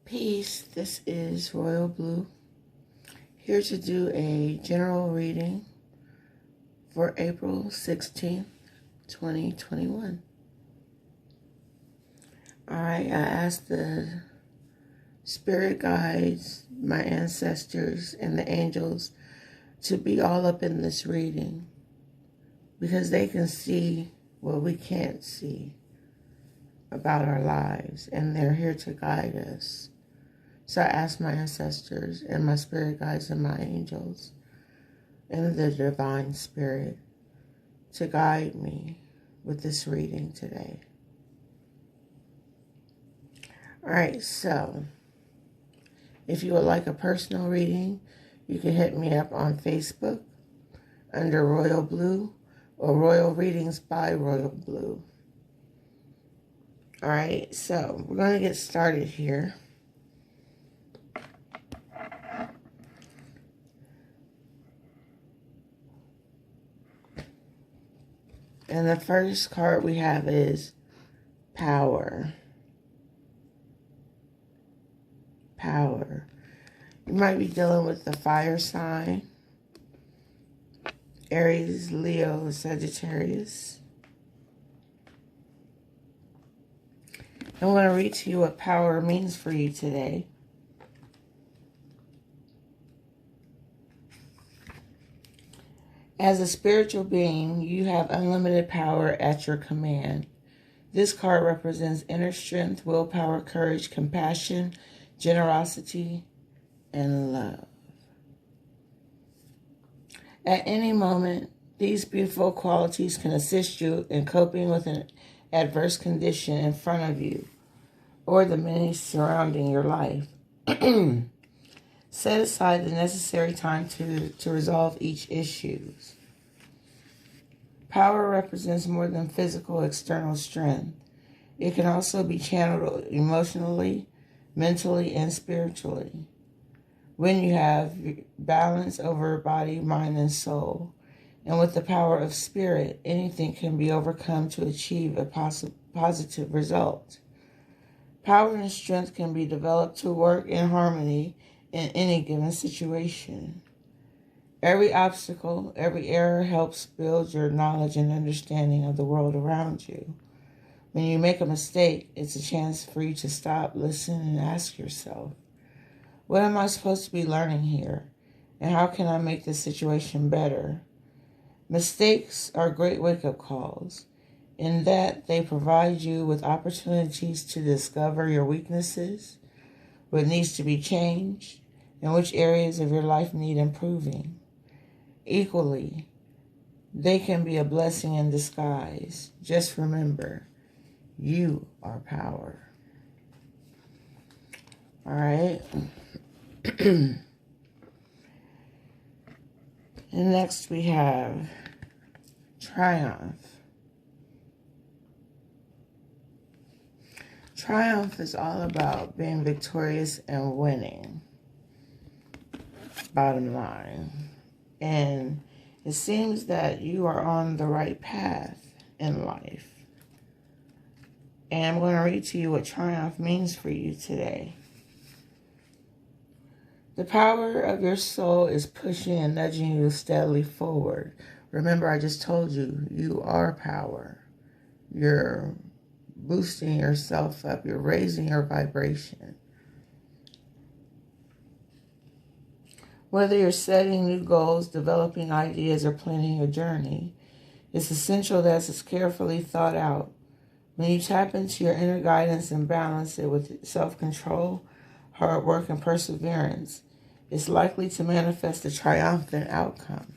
Peace, this is Royal Blue, here to do a general reading for April 16th, 2021. Alright, I asked the spirit guides, my ancestors, and the angels to be all up in this reading because they can see what we can't see about our lives, and they're here to guide us. So I asked my ancestors and my spirit guides and my angels and the divine spirit to guide me with this reading today. Alright, so if you would like a personal reading, you can hit me up on Facebook under Royal Blue or Royal Readings by Royal Blue. Alright, so we're going to get started here. And the first card we have is Power. Power. You might be dealing with the fire sign. Aries, Leo, Sagittarius. I'm going to read to you what power means for you today. As a spiritual being, you have unlimited power at your command. This card represents inner strength, willpower, courage, compassion, generosity, and love. At any moment, these beautiful qualities can assist you in coping with an adverse condition in front of you or the many surrounding your life. Set aside the necessary time to resolve each issue. Power represents more than physical external strength. It can also be channeled emotionally, mentally, and spiritually. When you have balance over body, mind, and soul, and with the power of spirit, anything can be overcome to achieve a positive result. Power and strength can be developed to work in harmony in any given situation. Every obstacle, every error helps build your knowledge and understanding of the world around you. When you make a mistake, it's a chance for you to stop, listen, and ask yourself, what am I supposed to be learning here? And how can I make this situation better? Mistakes are great wake-up calls in that they provide you with opportunities to discover your weaknesses, what needs to be changed, and which areas of your life need improving. Equally, they can be a blessing in disguise. Just remember, you are power. All right. And next we have Triumph. Triumph is all about being victorious and winning. Bottom line. And it seems that you are on the right path in life. And I'm going to read to you what triumph means for you today. The power of your soul is pushing and nudging you steadily forward. Remember, I just told you, you are power. You're boosting yourself up. You're raising your vibration. Whether you're setting new goals, developing ideas, or planning a journey, it's essential that it's carefully thought out. When you tap into your inner guidance and balance it with self-control, hard work, and perseverance, it's likely to manifest a triumphant outcome.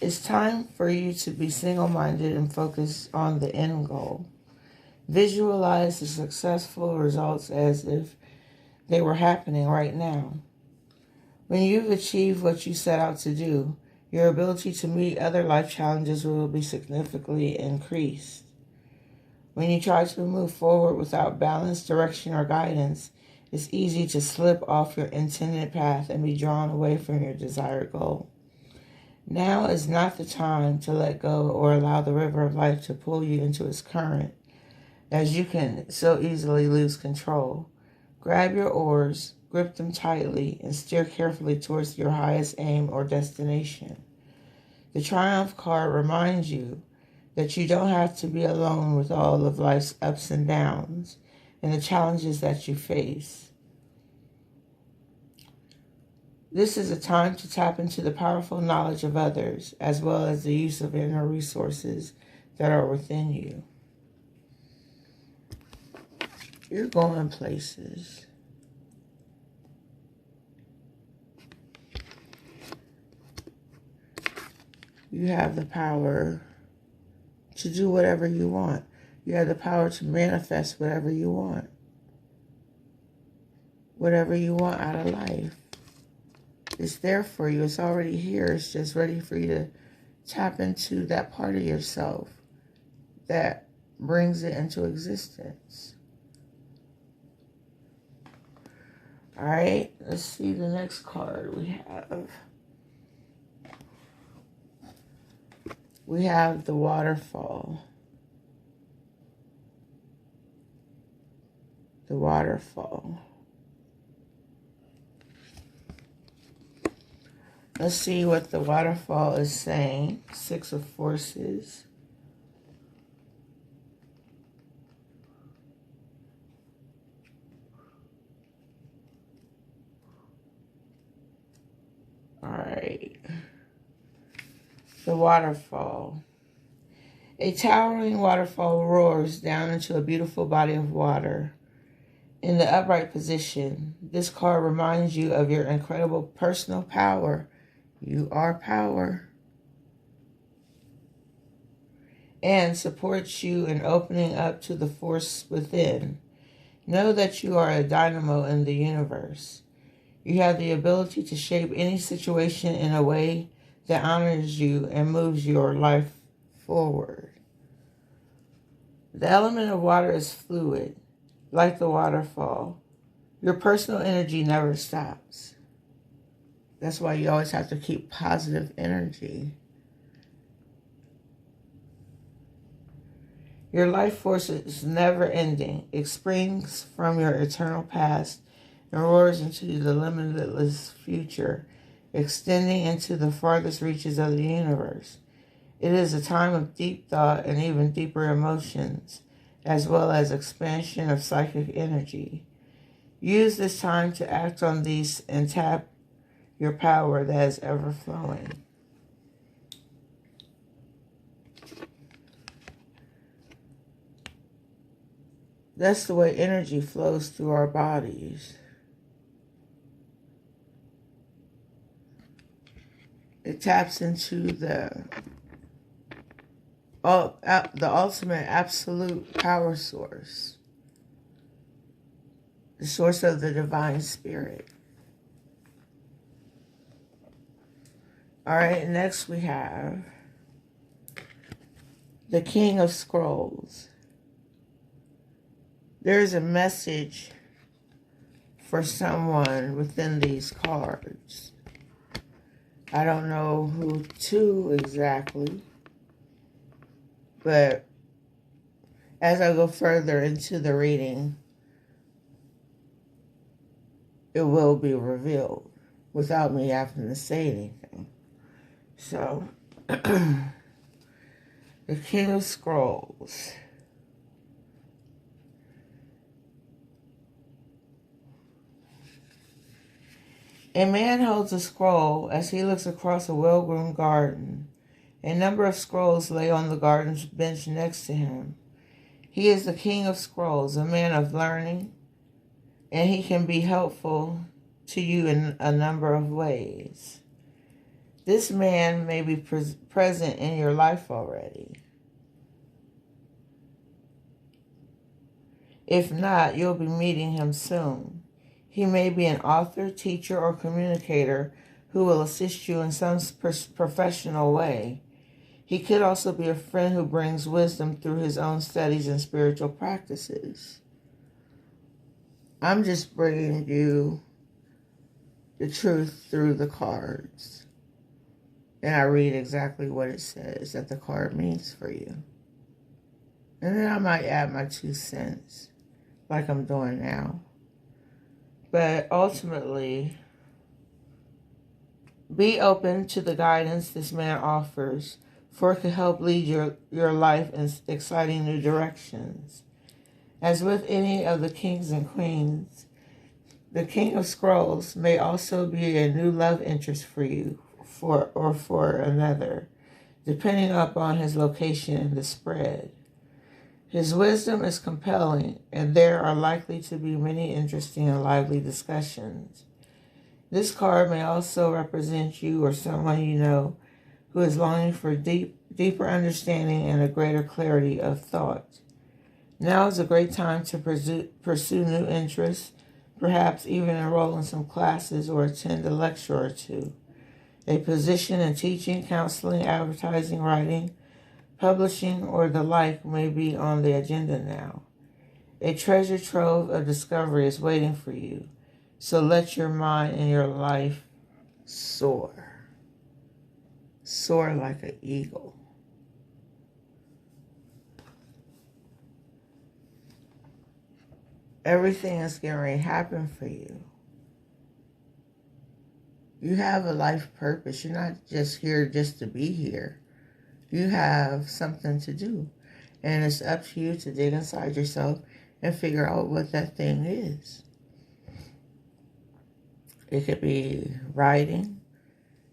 It's time for you to be single-minded and focus on the end goal. Visualize the successful results as if they were happening right now. When you've achieved what you set out to do, your ability to meet other life challenges will be significantly increased. When you try to move forward without balance, direction, or guidance, it's easy to slip off your intended path and be drawn away from your desired goal. Now is not the time to let go or allow the river of life to pull you into its current. as you can so easily lose control. Grab your oars, grip them tightly, and steer carefully towards your highest aim or destination. The Triumph card reminds you that you don't have to be alone with all of life's ups and downs and the challenges that you face. This is a time to tap into the powerful knowledge of others, as well as the use of inner resources that are within you. You're going places. You have the power to do whatever you want. You have the power to manifest whatever you want. Whatever you want out of life. It's there for you. It's already here. It's just ready for you to tap into that part of yourself that brings it into existence. All right, let's see the next card we have. We have the Waterfall. The Waterfall. Let's see what the Waterfall is saying. Six of Forces. All right. The Waterfall. A towering waterfall roars down into a beautiful body of water. In the upright position, this card reminds you of your incredible personal power. You are power. And supports you in opening up to the force within. Know that you are a dynamo in the universe. You have the ability to shape any situation in a way that honors you and moves your life forward. The element of water is fluid, like the waterfall. Your personal energy never stops. That's why you always have to keep positive energy. Your life force is never ending. It springs from your eternal past and roars into the limitless future, extending into the farthest reaches of the universe. It is a time of deep thought and even deeper emotions, as well as expansion of psychic energy. Use this time to act on these and tap your power that is ever flowing. That's the way energy flows through our bodies. It taps into the ultimate absolute power source. The source of the divine spirit. All right, next we have the King of Scrolls. There's a message for someone within these cards. I don't know who to exactly, but as I go further into the reading, it will be revealed without me having to say anything. So, the King of Scrolls. A man holds a scroll as he looks across a well-groomed garden. A number of scrolls lay on the garden's bench next to him. He is the King of Scrolls, a man of learning, and he can be helpful to you in a number of ways. This man may be present in your life already. If not, you'll be meeting him soon. He may be an author, teacher, or communicator who will assist you in some professional way. He could also be a friend who brings wisdom through his own studies and spiritual practices. I'm just bringing you the truth through the cards. And I read exactly what it says that the card means for you. And then I might add my 2 cents, like I'm doing now. But ultimately, be open to the guidance this man offers, for it could help lead your life in exciting new directions. As with any of the kings and queens, the King of Scrolls may also be a new love interest for you or for another, depending upon his location in the spread. His wisdom is compelling, and there are likely to be many interesting and lively discussions. This card may also represent you or someone you know who is longing for deeper understanding and a greater clarity of thought. Now is a great time to pursue new interests, perhaps even enroll in some classes or attend a lecture or two. A position in teaching, counseling, advertising, writing, publishing, or the like may be on the agenda now. A treasure trove of discovery is waiting for you, so let your mind and your life soar. Soar like an eagle. Everything is getting ready to happen for you. You have a life purpose. You're not just here just to be here. You have something to do. And it's up to you to dig inside yourself and figure out what that thing is. It could be writing,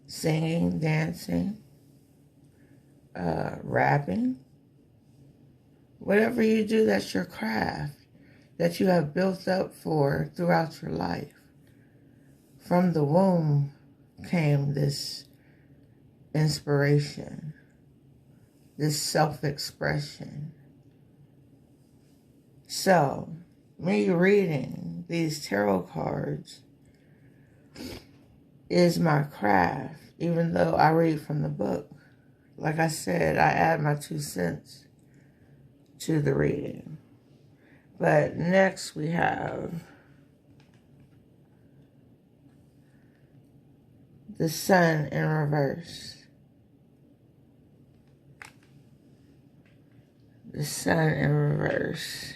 singing, dancing, rapping. Whatever you do, that's your craft that you have built up for throughout your life. From the womb came this inspiration, this self-expression. So, me reading these tarot cards is my craft, even though I read from the book. Like I said, I add my 2 cents to the reading. But next we have the Sun in reverse. The Sun in reverse.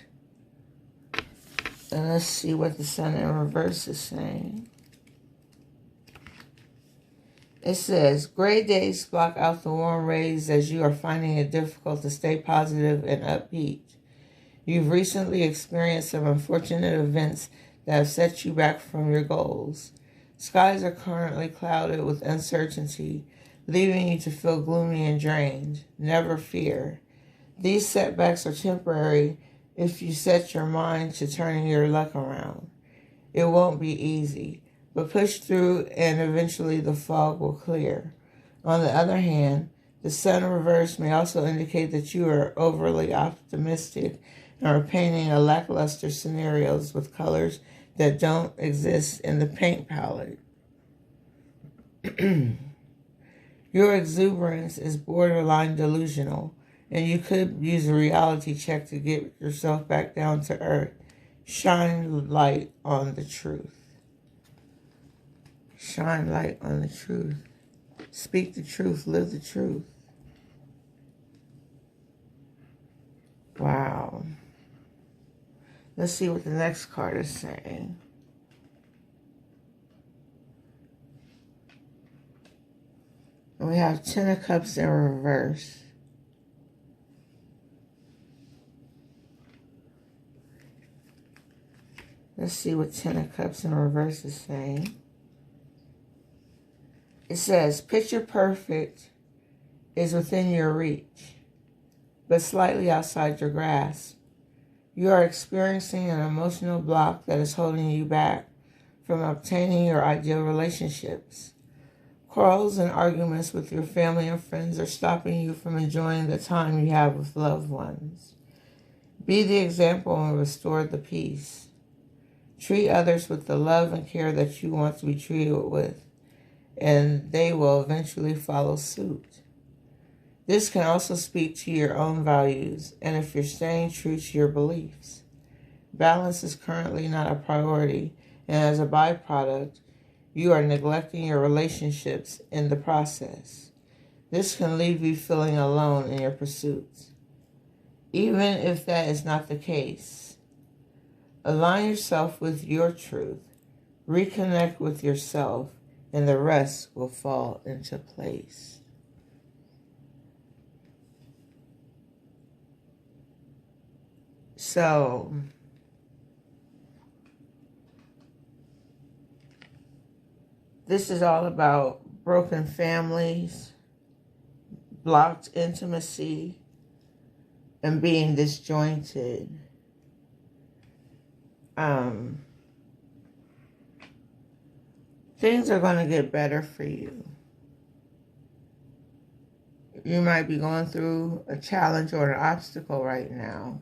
And let's see what the Sun in reverse is saying. It says, gray days block out the warm rays as you are finding it difficult to stay positive and upbeat. You've recently experienced some unfortunate events that have set you back from your goals. Skies are currently clouded with uncertainty, leaving you to feel gloomy and drained. Never fear. These setbacks are temporary if you set your mind to turning your luck around. It won't be easy, but push through and eventually the fog will clear. On the other hand, the Sun reverse may also indicate that you are overly optimistic and are painting a lackluster scenarios with colors that don't exist in the paint palette. Your exuberance is borderline delusional, and you could use a reality check to get yourself back down to earth. Shine light on the truth. Shine light on the truth. Speak the truth, live the truth. Wow. Let's see what the next card is saying. And we have 10 of Cups in reverse. Let's see what 10 of Cups in reverse is saying. It says, picture perfect is within your reach, but slightly outside your grasp. You are experiencing an emotional block that is holding you back from obtaining your ideal relationships. Quarrels and arguments with your family and friends are stopping you from enjoying the time you have with loved ones. Be the example and restore the peace. Treat others with the love and care that you want to be treated with, and they will eventually follow suit. This can also speak to your own values and if you're staying true to your beliefs. Balance is currently not a priority, and as a byproduct, you are neglecting your relationships in the process. This can leave you feeling alone in your pursuits. Even if that is not the case, align yourself with your truth, reconnect with yourself, and the rest will fall into place. So, this is all about broken families, blocked intimacy, and being disjointed. Things are going to get better for you. You might be going through a challenge or an obstacle right now,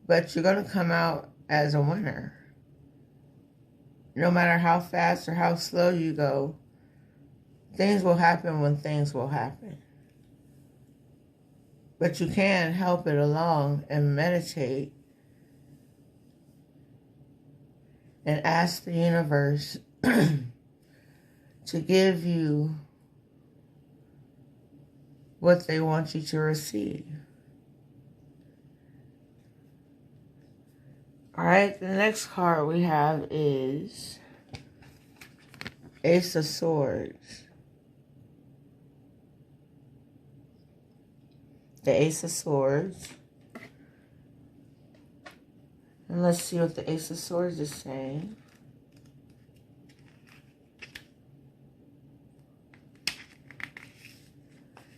but you're going to come out as a winner. No matter how fast or how slow you go, things will happen when things will happen. But you can help it along and meditate and ask the universe to give you what they want you to receive. All right, the next card we have is Ace of Swords. The Ace of Swords. And let's see what the Ace of Swords is saying.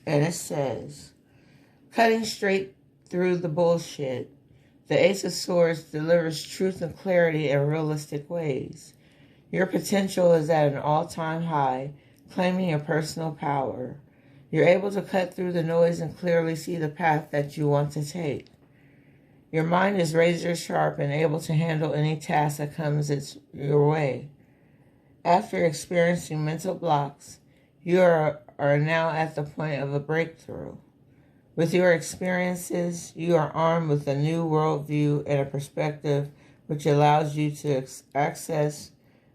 And it says, cutting straight through the bullshit, the Ace of Swords delivers truth and clarity in realistic ways. Your potential is at an all-time high, claiming your personal power. You're able to cut through the noise and clearly see the path that you want to take. Your mind is razor sharp and able to handle any task that comes your way. After experiencing mental blocks, you are now at the point of a breakthrough. With your experiences, you are armed with a new worldview and a perspective which allows you to access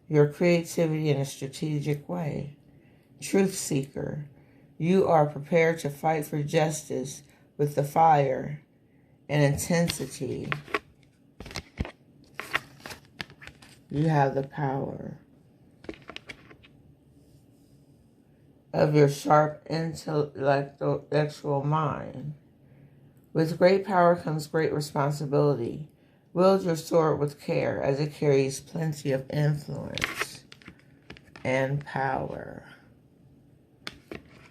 your creativity in a strategic way. Truth seeker, you are prepared to fight for justice with the fire and intensity. You have the power of your sharp intellectual mind. With great power comes great responsibility. Wield your sword with care, as it carries plenty of influence and power.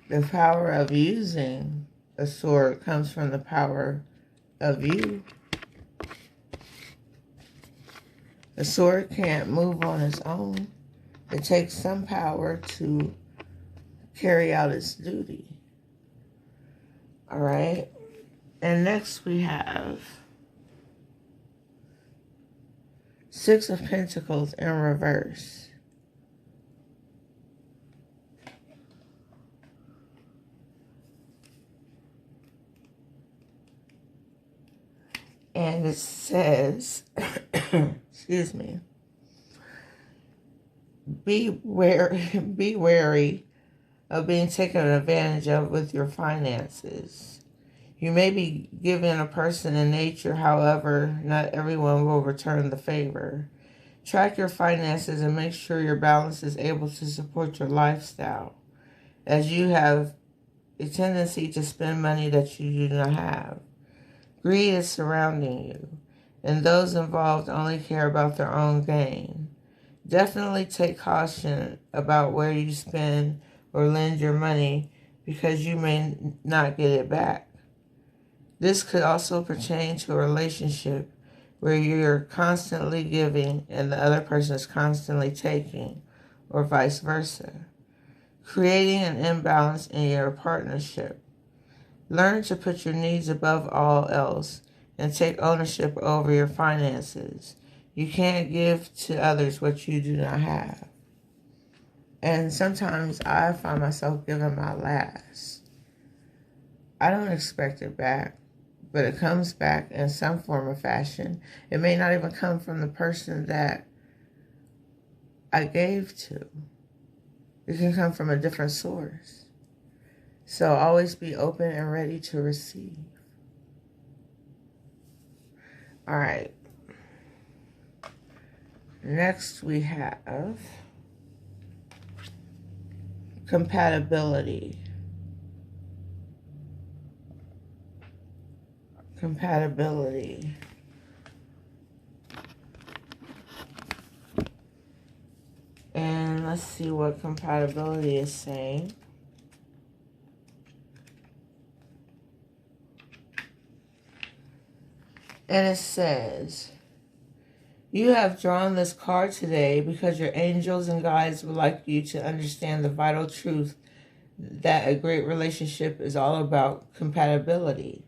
The power of using a sword comes from the power of you. A sword can't move on its own. It takes some power to carry out its duty. All right. And next we have Six of Pentacles in reverse. And it says, excuse me, be wary of being taken advantage of with your finances. You may be given a person in nature, however, not everyone will return the favor. Track your finances and make sure your balance is able to support your lifestyle, as you have a tendency to spend money that you do not have. Greed is surrounding you, and those involved only care about their own gain. Definitely take caution about where you spend or lend your money, because you may not get it back. This could also pertain to a relationship where you're constantly giving and the other person is constantly taking, or vice versa, creating an imbalance in your partnership. Learn to put your needs above all else and take ownership over your finances. You can't give to others what you do not have. And sometimes I find myself giving my last. I don't expect it back, but it comes back in some form or fashion. It may not even come from the person that I gave to. It can come from a different source. So always be open and ready to receive. All right. Next we have compatibility. Compatibility. And let's see what compatibility is saying. And it says, you have drawn this card today because your angels and guides would like you to understand the vital truth that a great relationship is all about compatibility.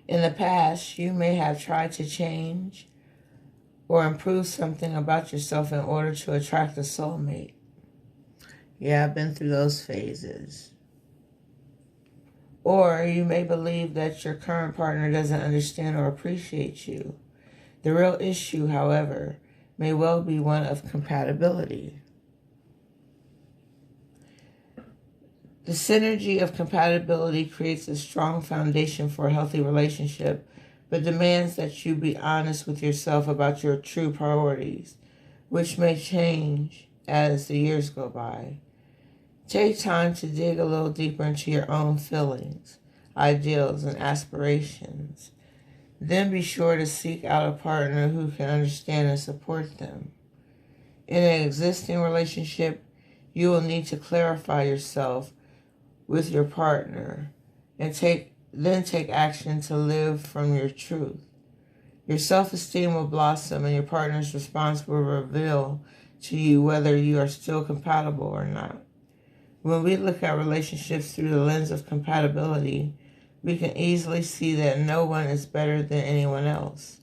In the past, you may have tried to change or improve something about yourself in order to attract a soulmate. Yeah, I've been through those phases. Or you may believe that your current partner doesn't understand or appreciate you. The real issue, however, may well be one of compatibility. The synergy of compatibility creates a strong foundation for a healthy relationship, but demands that you be honest with yourself about your true priorities, which may change as the years go by. Take time to dig a little deeper into your own feelings, ideals, and aspirations. Then be sure to seek out a partner who can understand and support them. In an existing relationship, you will need to clarify yourself with your partner and then take action to live from your truth. Your self-esteem will blossom and your partner's response will reveal to you whether you are still compatible or not. When we look at relationships through the lens of compatibility, we can easily see that no one is better than anyone else.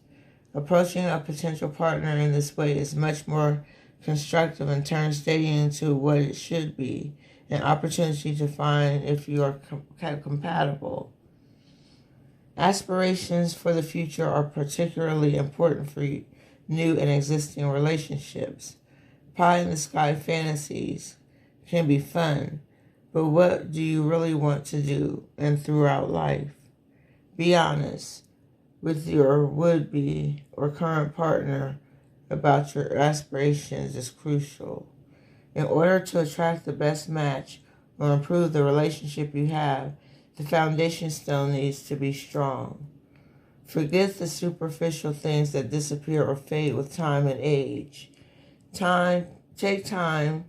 Approaching a potential partner in this way is much more constructive and turns dating into what it should be, an opportunity to find if you are compatible. Aspirations for the future are particularly important for new and existing relationships. Pie-in-the-sky fantasies can be fun, but what do you really want to do and throughout life? Be honest with your would-be or current partner about your aspirations is crucial. In order to attract the best match or improve the relationship you have, the foundation stone needs to be strong. Forget the superficial things that disappear or fade with time and age. Take time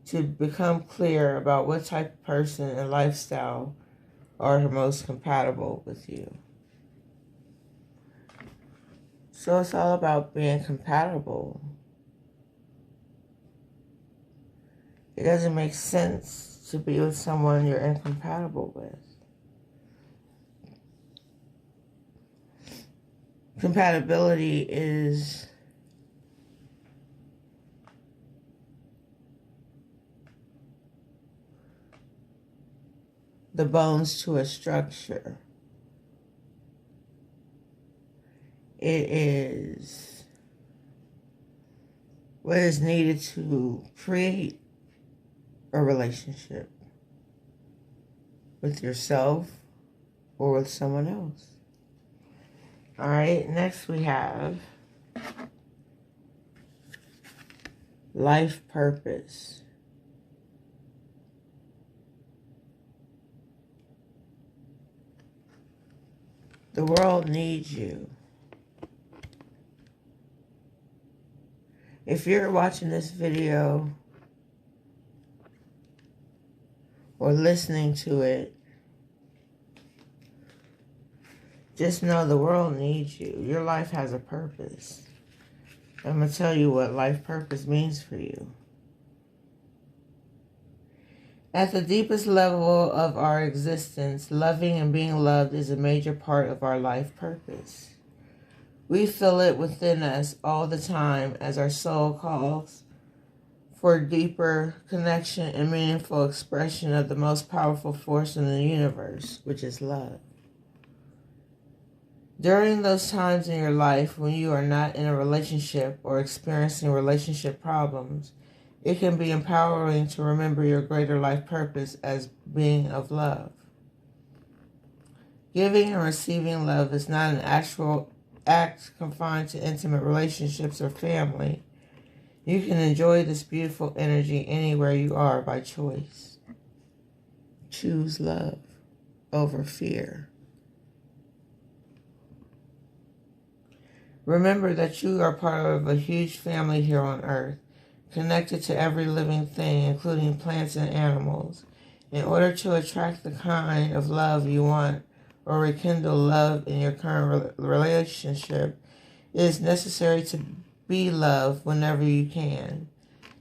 to become clear about what type of person and lifestyle are most compatible with you. So it's all about being compatible. It doesn't make sense to be with someone you're incompatible with. Compatibility is the bones to a structure. It is what is needed to create a relationship with yourself or with someone else. All right, next we have life purpose. The world needs you. If you're watching this video or listening to it, just know the world needs you. Your life has a purpose. I'm going to tell you what life purpose means for you. At the deepest level of our existence, loving and being loved is a major part of our life purpose. We feel it within us all the time as our soul calls for deeper connection and meaningful expression of the most powerful force in the universe, which is love. During those times in your life when you are not in a relationship or experiencing relationship problems, it can be empowering to remember your greater life purpose as being of love. Giving and receiving love is not an actual act confined to intimate relationships or family. You can enjoy this beautiful energy anywhere you are by choice. Choose love over fear. Remember that you are part of a huge family here on Earth, connected to every living thing, including plants and animals. In order to attract the kind of love you want or rekindle love in your current relationship, it is necessary to be loved whenever you can.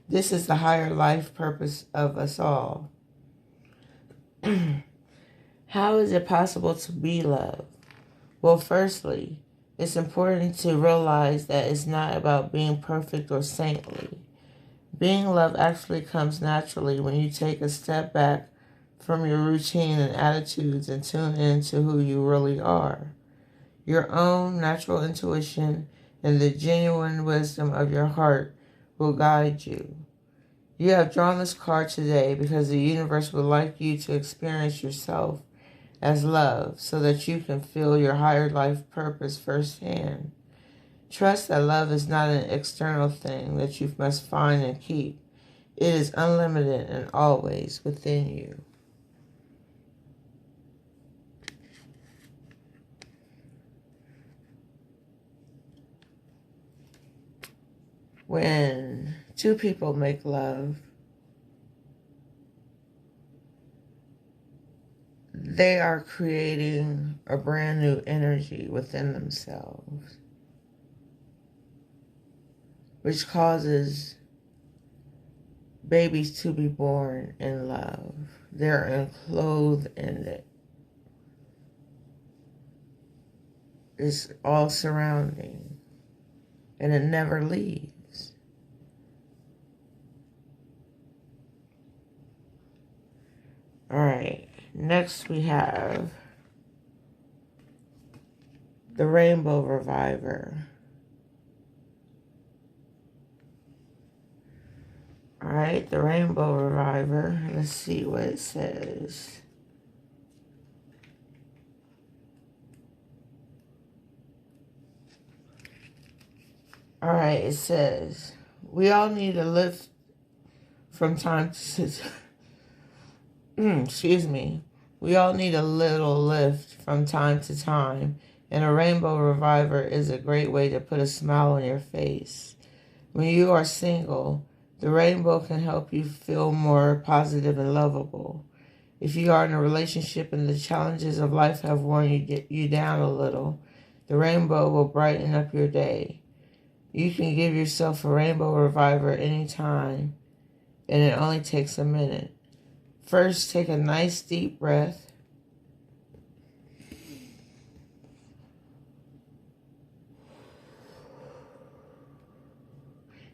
This is the higher life purpose of us all. How is it possible to be loved? Well, firstly, it's important to realize that it's not about being perfect or saintly. Being loved actually comes naturally when you take a step back from your routine and attitudes and tune into who you really are. Your own natural intuition and the genuine wisdom of your heart will guide you. You have drawn this card today because the universe would like you to experience yourself as love so that you can feel your higher life purpose firsthand. Trust that love is not an external thing that you must find and keep. It is unlimited and always within you. When two people make love, they are creating a brand new energy within themselves, which causes babies to be born in love. They're enclosed in it. It's all surrounding, and it never leaves. All right, next we have the Rainbow Reviver. All right, the Rainbow Reviver. Let's see what it says. All right, it says, we all need a lift from time to excuse me. We all need a little lift from time to time, and a Rainbow Reviver is a great way to put a smile on your face. When you are single, the rainbow can help you feel more positive and lovable. If you are in a relationship and the challenges of life have worn you down a little, the rainbow will brighten up your day. You can give yourself a Rainbow Reviver anytime, and it only takes a minute. First, take a nice deep breath.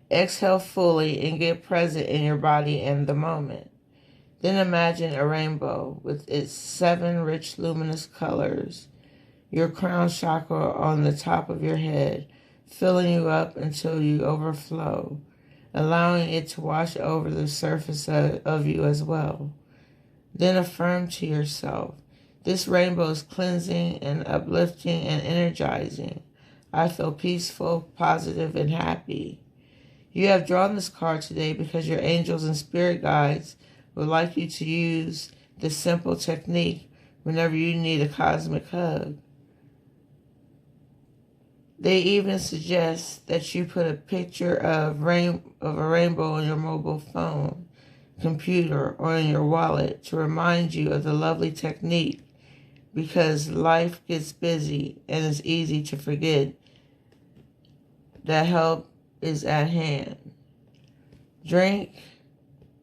Exhale fully and get present in your body and the moment. Then imagine a rainbow with its 7 rich luminous colors, your crown chakra on the top of your head, filling you up until you overflow, allowing it to wash over the surface of you as well. Then affirm to yourself, this rainbow is cleansing and uplifting and energizing. I feel peaceful, positive, and happy. You have drawn this card today because your angels and spirit guides would like you to use this simple technique whenever you need a cosmic hug. They even suggest that you put a picture of a rainbow on your mobile phone, computer, or in your wallet to remind you of the lovely technique, because life gets busy and it's easy to forget that help is at hand. Drink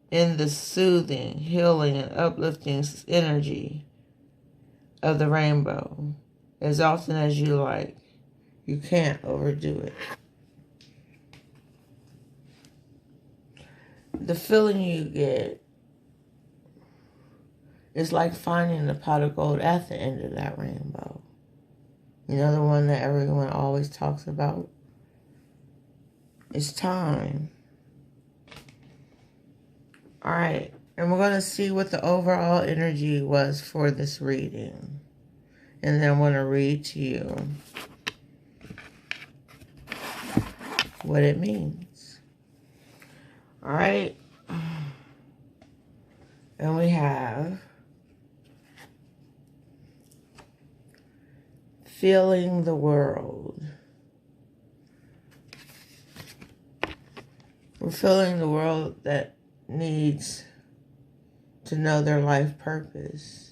in the soothing, healing, and uplifting energy of the rainbow as often as you like. You can't overdo it. The feeling you get is like finding the pot of gold at the end of that rainbow. You know, the one that everyone always talks about? It's time. All right, and we're going to see what the overall energy was for this reading. And then I want to read to you what it means. All right. And we have feeling the world. We're feeling the world that needs to know their life purpose,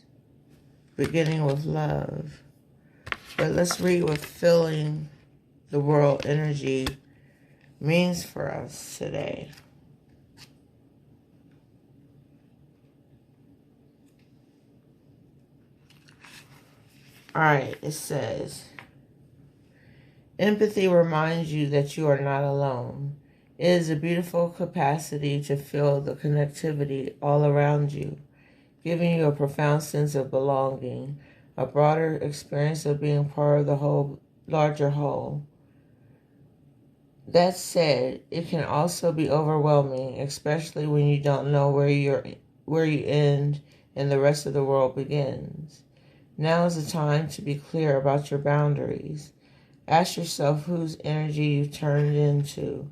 beginning with love. But let's read what feeling the world energy means for us today. All right, it says, empathy reminds you that you are not alone. It is a beautiful capacity to feel the connectivity all around you, giving you a profound sense of belonging, a broader experience of being part of the whole, larger whole. That said, it can also be overwhelming, especially when you don't know where you end and the rest of the world begins. Now is the time to be clear about your boundaries. Ask yourself whose energy you've turned into.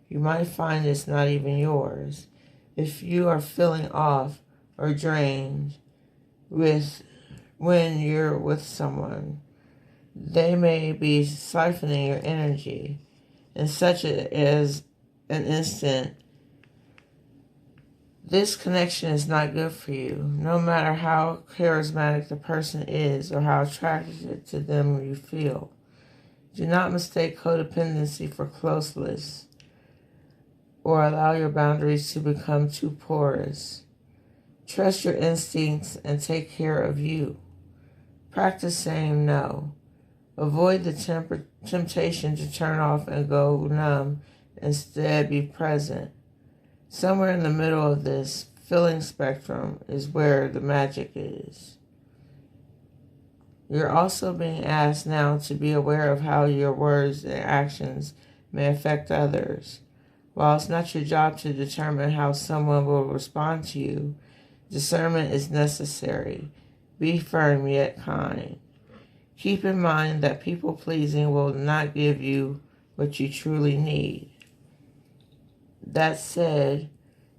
You might find it's not even yours. If you are feeling off or drained when you're with someone, they may be siphoning your energy. In such as an instant, this connection is not good for you, no matter how charismatic the person is or how attracted to them you feel. Do not mistake codependency for closeness or allow your boundaries to become too porous. Trust your instincts and take care of you. Practice saying no. Avoid the temptation to turn off and go numb. Instead, be present. Somewhere in the middle of this feeling spectrum is where the magic is. You're also being asked now to be aware of how your words and actions may affect others. While it's not your job to determine how someone will respond to you, discernment is necessary. Be firm yet kind. Keep in mind that people-pleasing will not give you what you truly need. That said,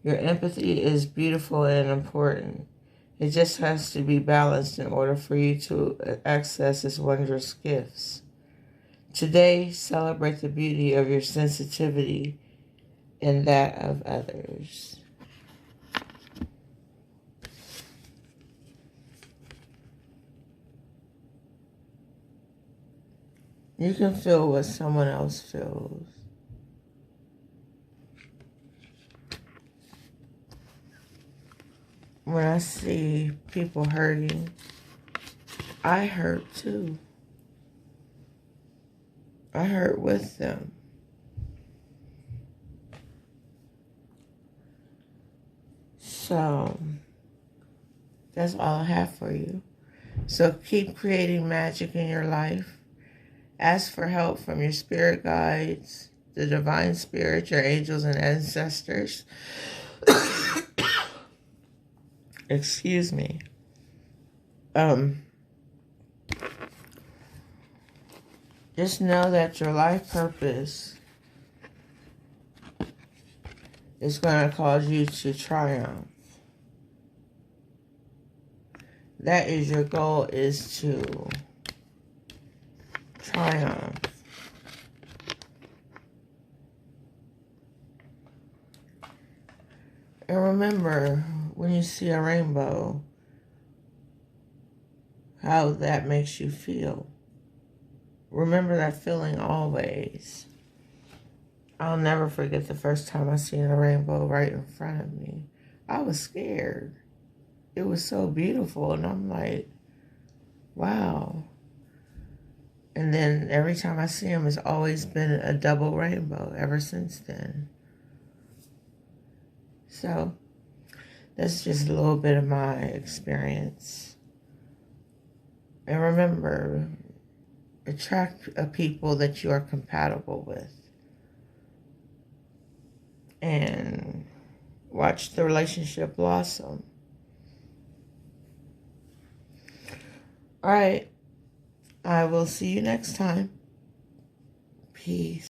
your empathy is beautiful and important. It just has to be balanced in order for you to access its wondrous gifts. Today, celebrate the beauty of your sensitivity and that of others. You can feel what someone else feels. When I see people hurting, I hurt too. I hurt with them. So, that's all I have for you. So keep creating magic in your life. Ask for help from your spirit guides, the divine spirit, your angels and ancestors. Excuse me. Just know that your life purpose is going to cause you to triumph. That is your goal, is to triumph. And remember, when you see a rainbow, how that makes you feel. Remember that feeling always. I'll never forget the first time I seen a rainbow right in front of me. I was scared. It was so beautiful, and I'm like, wow. And then every time I see them, it's always been a double rainbow ever since then. So, that's just a little bit of my experience. And remember, attract a people that you are compatible with. And watch the relationship blossom. All right. I will see you next time. Peace.